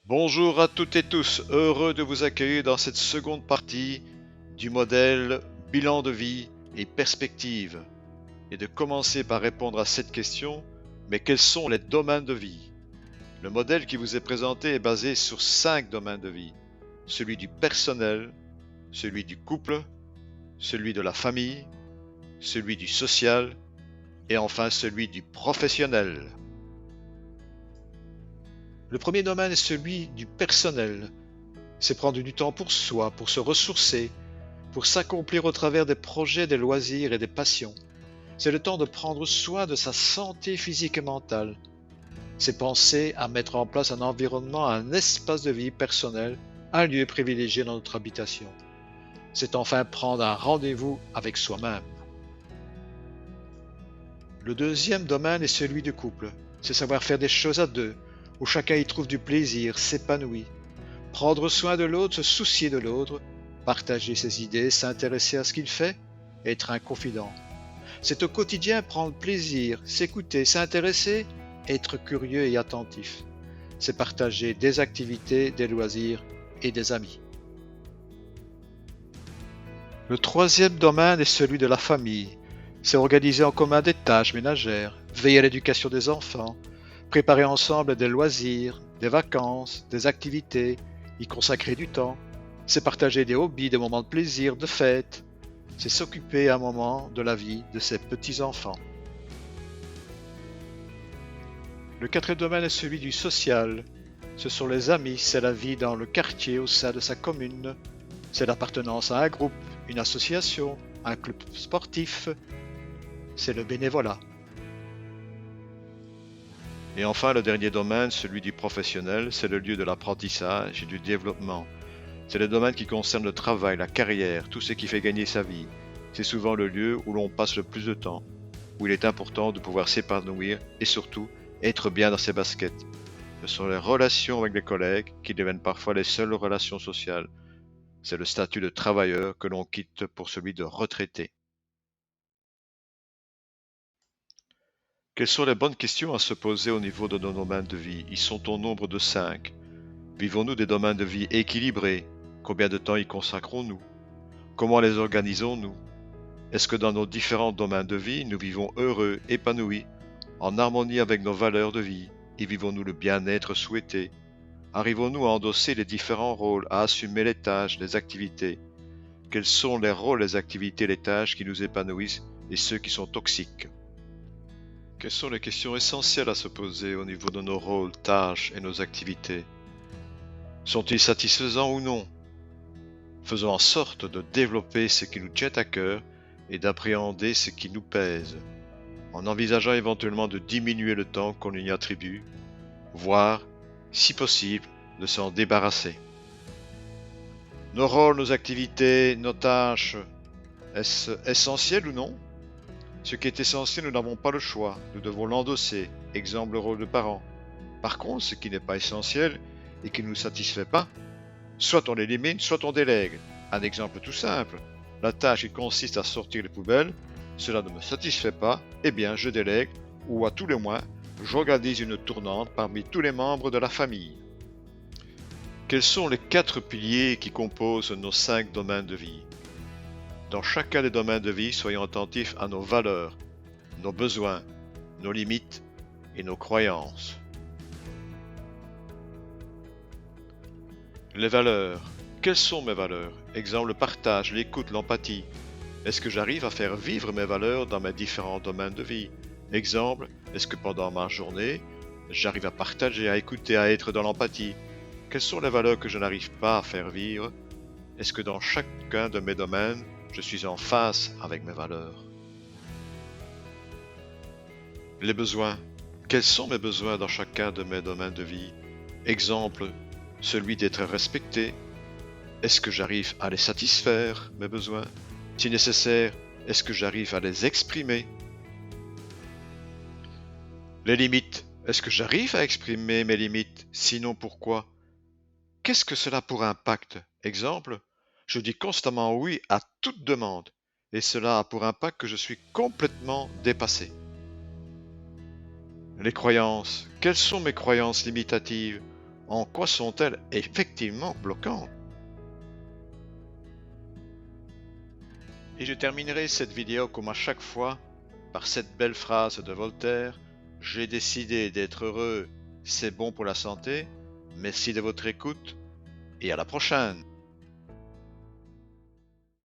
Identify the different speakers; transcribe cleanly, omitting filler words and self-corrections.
Speaker 1: Bonjour à toutes et tous, heureux de vous accueillir dans cette seconde partie du modèle bilan de vie et perspective, et de commencer par répondre à cette question, mais quels sont les domaines de vie? Le modèle qui vous est présenté est basé sur 5 domaines de vie, celui du personnel, celui du couple, celui de la famille, celui du social et enfin celui du professionnel. Le premier domaine est celui du personnel. C'est prendre du temps pour soi, pour se ressourcer, pour s'accomplir au travers des projets, des loisirs et des passions. C'est le temps de prendre soin de sa santé physique et mentale. C'est penser à mettre en place un environnement, un espace de vie personnel, un lieu privilégié dans notre habitation. C'est enfin prendre un rendez-vous avec soi-même. Le deuxième domaine est celui du couple. C'est savoir faire des choses à deux, où chacun y trouve du plaisir, s'épanouit. Prendre soin de l'autre, se soucier de l'autre, partager ses idées, s'intéresser à ce qu'il fait, être un confident. C'est au quotidien prendre plaisir, s'écouter, s'intéresser, être curieux et attentif. C'est partager des activités, des loisirs et des amis. Le troisième domaine est celui de la famille. C'est organiser en commun des tâches ménagères, veiller à l'éducation des enfants, préparer ensemble des loisirs, des vacances, des activités, y consacrer du temps. C'est partager des hobbies, des moments de plaisir, de fête. C'est s'occuper un moment de la vie de ses petits-enfants. Le quatrième domaine est celui du social. Ce sont les amis, c'est la vie dans le quartier au sein de sa commune. C'est l'appartenance à un groupe, une association, un club sportif. C'est le bénévolat. Et enfin, le dernier domaine, celui du professionnel, c'est le lieu de l'apprentissage et du développement. C'est le domaine qui concerne le travail, la carrière, tout ce qui fait gagner sa vie. C'est souvent le lieu où l'on passe le plus de temps, où il est important de pouvoir s'épanouir et surtout être bien dans ses baskets. Ce sont les relations avec les collègues qui deviennent parfois les seules relations sociales. C'est le statut de travailleur que l'on quitte pour celui de retraité. Quelles sont les bonnes questions à se poser au niveau de nos domaines de vie? Ils sont au nombre de 5. Vivons-nous des domaines de vie équilibrés? Combien de temps y consacrons-nous? Comment les organisons-nous? Est-ce que dans nos différents domaines de vie, nous vivons heureux, épanouis, en harmonie avec nos valeurs de vie, et vivons-nous le bien-être souhaité? Arrivons-nous à endosser les différents rôles, à assumer les tâches, les activités? Quels sont les rôles, les activités, les tâches qui nous épanouissent et ceux qui sont toxiques? Quelles sont les questions essentielles à se poser au niveau de nos rôles, tâches et nos activités? Sont-ils satisfaisants ou non? Faisons en sorte de développer ce qui nous tient à cœur et d'appréhender ce qui nous pèse, en envisageant éventuellement de diminuer le temps qu'on y attribue, voire, si possible, de s'en débarrasser. Nos rôles, nos activités, nos tâches, est-ce essentiel ou non? Ce qui est essentiel, nous n'avons pas le choix, nous devons l'endosser, exemple le rôle de parent. Par contre, ce qui n'est pas essentiel et qui ne nous satisfait pas, soit on l'élimine, soit on délègue. Un exemple tout simple, la tâche qui consiste à sortir les poubelles, cela ne me satisfait pas, eh bien je délègue, ou à tout le moins, j'organise une tournante parmi tous les membres de la famille. Quels sont les 4 piliers qui composent nos 5 domaines de vie? Dans chacun des domaines de vie, soyons attentifs à nos valeurs, nos besoins, nos limites et nos croyances. Les valeurs. Quelles sont mes valeurs? Exemple, le partage, l'écoute, l'empathie. Est-ce que j'arrive à faire vivre mes valeurs dans mes différents domaines de vie? Exemple, est-ce que pendant ma journée, j'arrive à partager, à écouter, à être dans l'empathie? Quelles sont les valeurs que je n'arrive pas à faire vivre? Est-ce que dans chacun de mes domaines, je suis en phase avec mes valeurs? Les besoins. Quels sont mes besoins dans chacun de mes domaines de vie? Exemple, celui d'être respecté. Est-ce que j'arrive à les satisfaire, mes besoins? Si nécessaire, est-ce que j'arrive à les exprimer? Les limites. Est-ce que j'arrive à exprimer mes limites? Sinon, pourquoi? Qu'est-ce que cela pour impact? Exemple, je dis constamment oui à toute demande, et cela a pour impact que je suis complètement dépassé. Les croyances. Quelles sont mes croyances limitatives? En quoi sont-elles effectivement bloquantes? Et je terminerai cette vidéo comme à chaque fois par cette belle phrase de Voltaire: j'ai décidé d'être heureux, c'est bon pour la santé. Merci de votre écoute et à la prochaine.